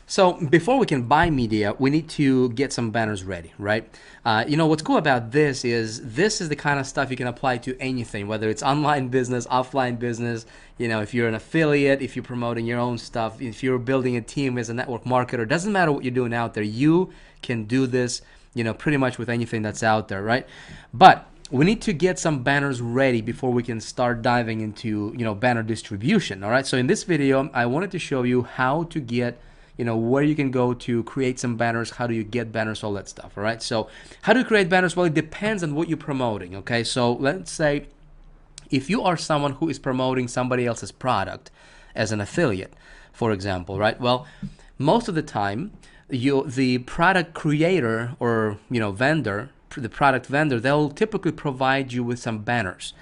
So before we can buy media, we need to get some banners ready, right? What's cool about this is the kind of stuff you can apply to anything, whether it's online business, offline business. If you're an affiliate, if you're promoting your own stuff, if you're building a team as a network marketer, doesn't matter what you're doing out there, you can do this, pretty much with anything that's out there, right? But we need to get some banners ready before we can start diving into, banner distribution. All right. So in this video, I wanted to show you how to get, where you can go to create some banners. How do you get banners? All that stuff. All right. So how do you create banners? Well, it depends on what you're promoting. Okay. So let's say if you are someone who is promoting somebody else's product as an affiliate, for example, right? Well, most of the time, the product creator or vendor, the product vendor, they'll typically provide you with some banners,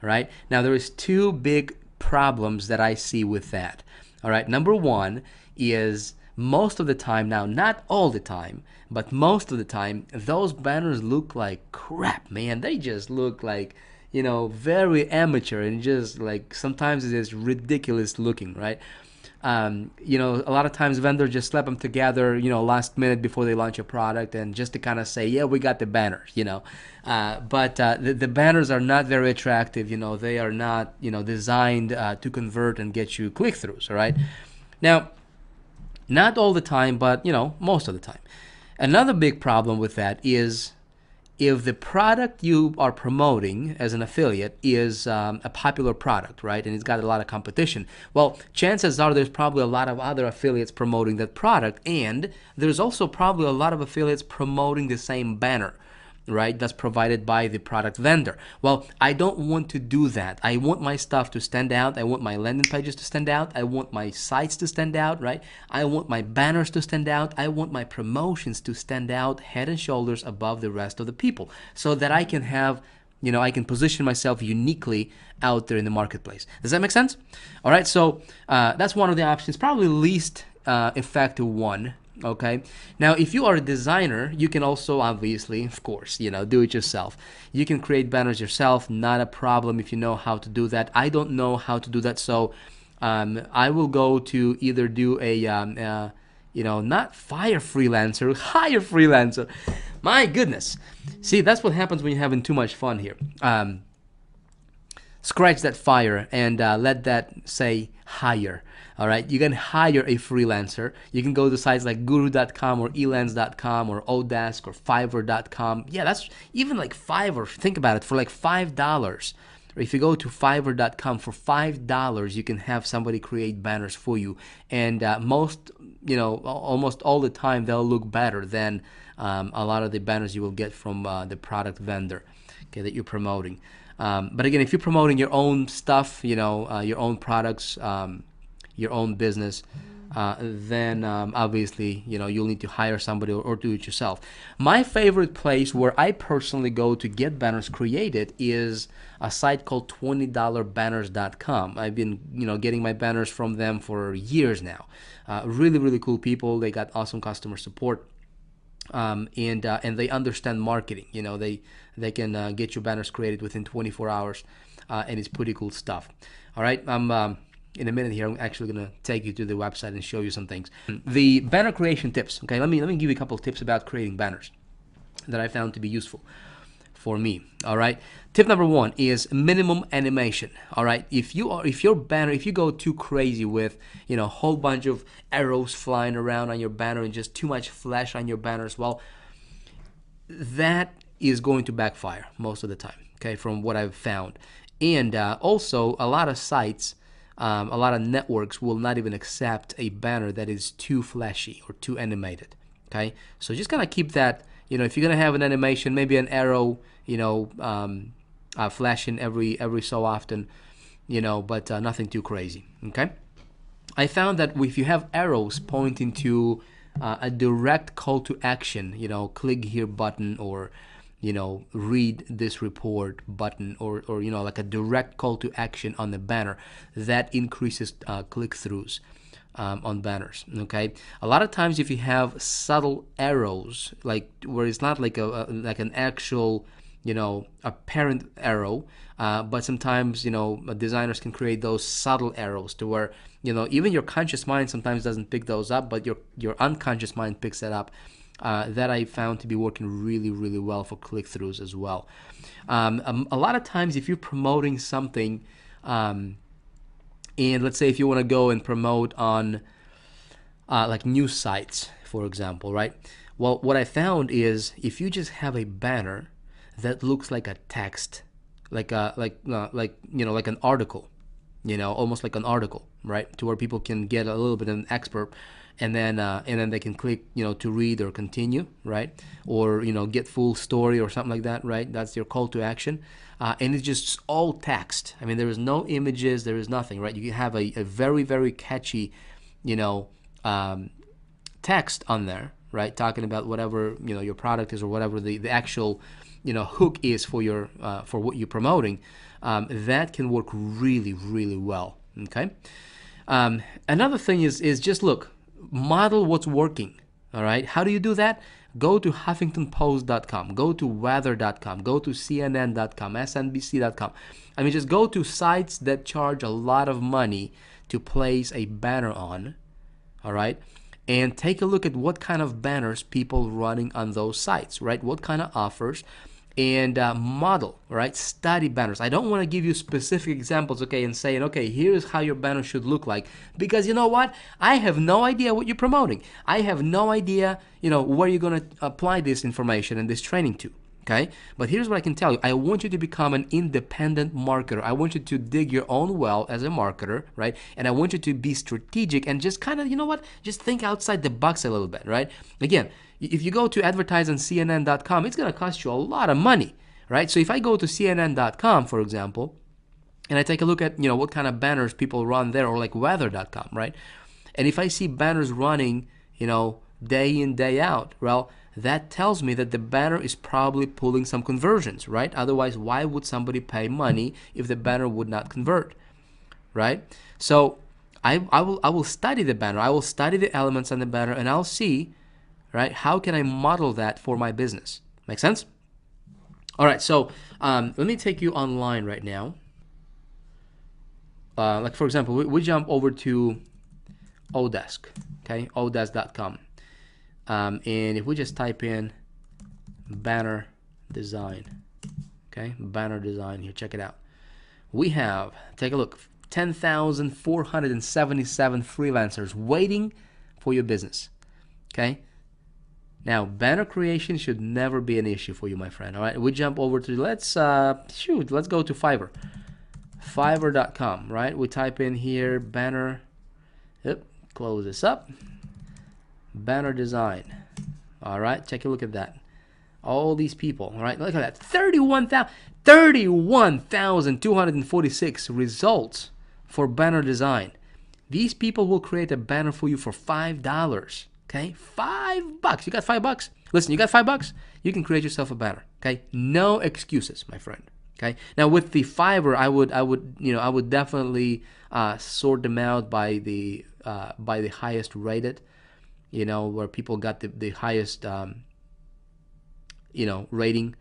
right? Now there is two big problems that I see with that. All right, number one is most of the time, now not all the time, but most of the time, those banners look like crap, man. They just look like, very amateur, and just like sometimes it is ridiculous looking, right? A lot of times vendors just slap them together, last minute before they launch a product, and just to kind of say, yeah, we got the banners, but the banners are not very attractive. They are not, designed to convert and get you click-throughs, all right? Now, not all the time, but, most of the time. Another big problem with that is if the product you are promoting as an affiliate is a popular product, right, and it's got a lot of competition, well, chances are there's probably a lot of other affiliates promoting that product, and there's also probably a lot of affiliates promoting the same banner, right, that's provided by the product vendor. Well, I don't want to do that. I want my stuff to stand out. I want my landing pages to stand out. I want my sites to stand out, right? I want my banners to stand out. I want my promotions to stand out head and shoulders above the rest of the people, so that I can have, I can position myself uniquely out there in the marketplace. Does that make sense? All right, so that's one of the options, probably least effective one. Okay, now if you are a designer, you can also obviously, of course, do it yourself. You can create banners yourself, not a problem if you know how to do that. I don't know how to do that, so I will go to either do not fire freelancer, hire freelancer. My goodness. See, that's what happens when you're having too much fun here. Scratch that fire and let that say hire. All right, you can hire a freelancer. You can go to sites like guru.com or elance.com or Odesk or fiverr.com. Yeah, that's even like Fiverr. Think about it, for like $5. Or if you go to fiverr.com for $5, you can have somebody create banners for you. And almost all the time, they'll look better than a lot of the banners you will get from the product vendor, okay, that you're promoting. But again, if you're promoting your own stuff, your own products, your own business, then obviously, you'll need to hire somebody or do it yourself. My favorite place where I personally go to get banners created is a site called $20banners.com. I've been, getting my banners from them for years now. Really, really cool people. They got awesome customer support. And they understand marketing. They can get your banners created within 24 hours, and it's pretty cool stuff. All right, in a minute here, I'm actually gonna take you to the website and show you some things. The banner creation tips. Okay, let me give you a couple of tips about creating banners that I found to be useful for me. All right, tip number one is minimum animation. All right, if you go too crazy with a whole bunch of arrows flying around on your banner and just too much flash on your banners, well, that is going to backfire most of the time, okay, from what I've found. And also a lot of sites, a lot of networks will not even accept a banner that is too flashy or too animated, okay? So just kind of keep that, if you're gonna have an animation, maybe an arrow, flashing every so often, but nothing too crazy, okay? I found that if you have arrows pointing to a direct call to action, click here button, or read this report button, or like a direct call to action on the banner, that increases click-throughs on banners. Okay, a lot of times if you have subtle arrows, like where it's not like an actual a parent arrow, but sometimes, designers can create those subtle arrows to where, even your conscious mind sometimes doesn't pick those up, but your unconscious mind picks that up. That I found to be working really, really well for click-throughs as well. A lot of times, if you're promoting something, and let's say if you want to go and promote on like news sites, for example, right? Well, what I found is if you just have a banner that looks like a text, like an article, almost like an article, right? To where people can get a little bit of an expert, and then they can click, to read or continue, right? Or get full story or something like that, right? That's your call to action, and it's just all text. I mean, there is no images, there is nothing, right? You have a very, very catchy, text on there, right? Talking about whatever your product is or whatever the actual hook is for your for what you're promoting. That can work really, really well. Okay. Another thing is just look, model what's working. All right. How do you do that? Go to HuffingtonPost.com, go to weather.com, go to CNN.com, SNBC.com. I mean, just go to sites that charge a lot of money to place a banner on. All right. And take a look at what kind of banners people running on those sites, right? What kind of offers, and model, right? Study banners. I don't want to give you specific examples, okay, and saying, okay, here's how your banner should look like, because you know what? I have no idea what you're promoting. I have no idea, where you're going to apply this information and this training to. Okay, but here's what I can tell you. I want you to become an independent marketer. I want you to dig your own well as a marketer, right? And I want you to be strategic and just kind of, just think outside the box a little bit, right? Again, if you go to advertise on CNN.com, it's going to cost you a lot of money, right? So if I go to CNN.com, for example, and I take a look at, what kind of banners people run there, or like weather.com, right? And if I see banners running, day in, day out, well, that tells me that the banner is probably pulling some conversions, right? Otherwise, why would somebody pay money if the banner would not convert, right? So I will study the banner. I will study the elements on the banner, and I'll see, right, how can I model that for my business? Make sense? All right, so let me take you online right now. Like, for example, we jump over to Odesk, okay, odesk.com. And if we just type in banner design, okay, banner design here, check it out. We have, take a look, 10,477 freelancers waiting for your business, okay? Now, banner creation should never be an issue for you, my friend, all right? We jump over to, let's go to Fiverr, fiverr.com, right? We type in here banner, close this up. Banner design. All right, take a look at that. All these people, all right, look at that. 31,246 results for banner design. These people will create a banner for you for $5. Okay, $5. You got $5? Listen, you got $5? You can create yourself a banner. Okay, no excuses, my friend. Okay, now with the Fiverr, I would definitely sort them out by the highest rated. Where people got the highest, rating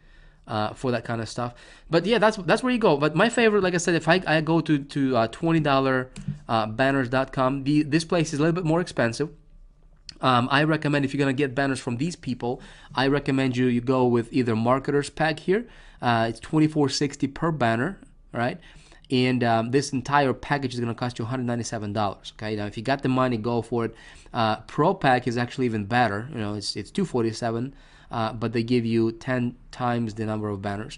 for that kind of stuff. But yeah, that's where you go. But my favorite, like I said, if I go to $20 banners.com, this place is a little bit more expensive. I recommend, if you're going to get banners from these people, I recommend you go with either Marketer's Pack here. It's $24.60 per banner, right? And this entire package is going to cost you $197. Okay, now if you got the money, go for it. Pro Pack is actually even better. It's $247, but they give you 10 times the number of banners.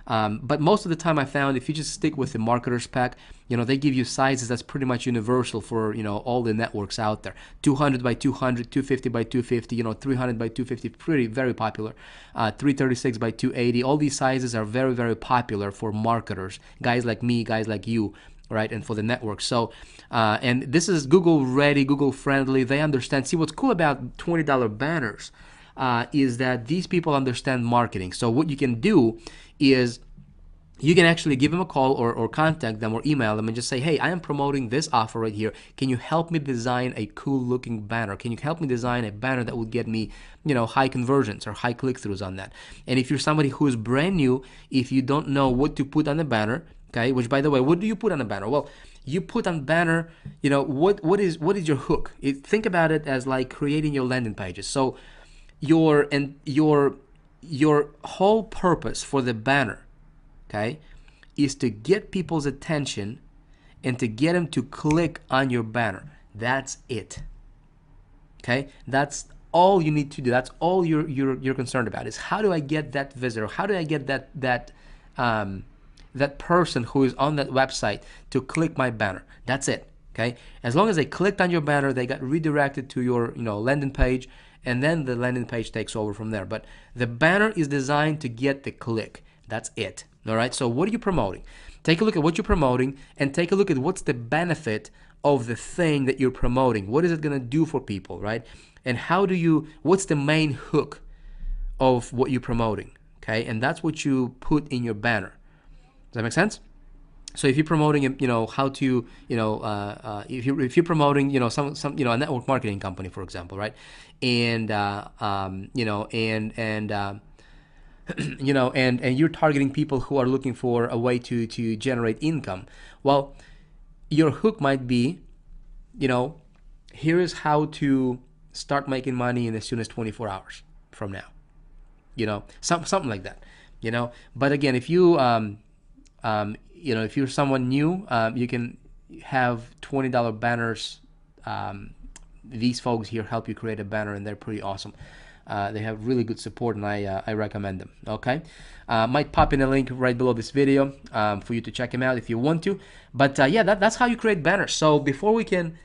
But most of the time, I found if you just stick with the Marketer's Pack, they give you sizes that's pretty much universal for all the networks out there. 200 by 200, 250 by 250, 300 by 250, very popular. 336 by 280. All these sizes are very, very popular for marketers, guys like me, guys like you, right? And for the network. So, and this is Google ready, Google friendly. They understand. See, what's cool about $20 banners is that these people understand marketing. So what you can do is you can actually give them a call or contact them or email them and just say, hey, I am promoting this offer right here. Can you help me design a cool looking banner? Can you help me design a banner that would get me, high conversions or high click-throughs on that? And if you're somebody who is brand new, if you don't know what to put on the banner, okay, which by the way, what do you put on a banner? Well, you put on banner, what is your hook? Think about it as like creating your landing pages. So your whole purpose for the banner, okay, is to get people's attention and to get them to click on your banner. That's it. Okay, that's all you need to do. That's all you're concerned about is how do I get that visitor? How do I get that person who is on that website to click my banner? That's it. Okay, as long as they clicked on your banner, they got redirected to your landing page, and then the landing page takes over from there. But the banner is designed to get the click. That's it. All right, so what are you promoting? Take a look at what you're promoting and take a look at what's the benefit of the thing that you're promoting. What is it going to do for people, right? And what's the main hook of what you're promoting, okay? And that's what you put in your banner. Does that make sense? So if you're promoting, how to, if you're promoting, some a network marketing company, for example, right? And and you're targeting people who are looking for a way to generate income. Well, your hook might be, here is how to start making money in as soon as 24 hours from now. Something like that. But again, if you if you're someone new, you can have $20 banners. These folks here help you create a banner, and they're pretty awesome. They have really good support, and I recommend them. Okay, might pop in a link right below this video for you to check them out if you want to. But yeah, that's how you create banners. So before we can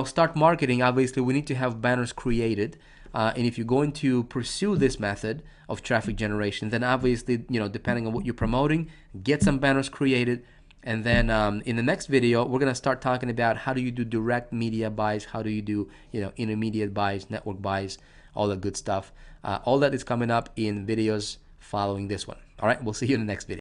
start marketing, obviously we need to have banners created. And if you're going to pursue this method of traffic generation, then obviously depending on what you're promoting, get some banners created. And then in the next video, we're gonna start talking about how do you do direct media buys, how do you do intermediate buys, network buys, all that good stuff. All that is coming up in videos following this one. All right, we'll see you in the next video.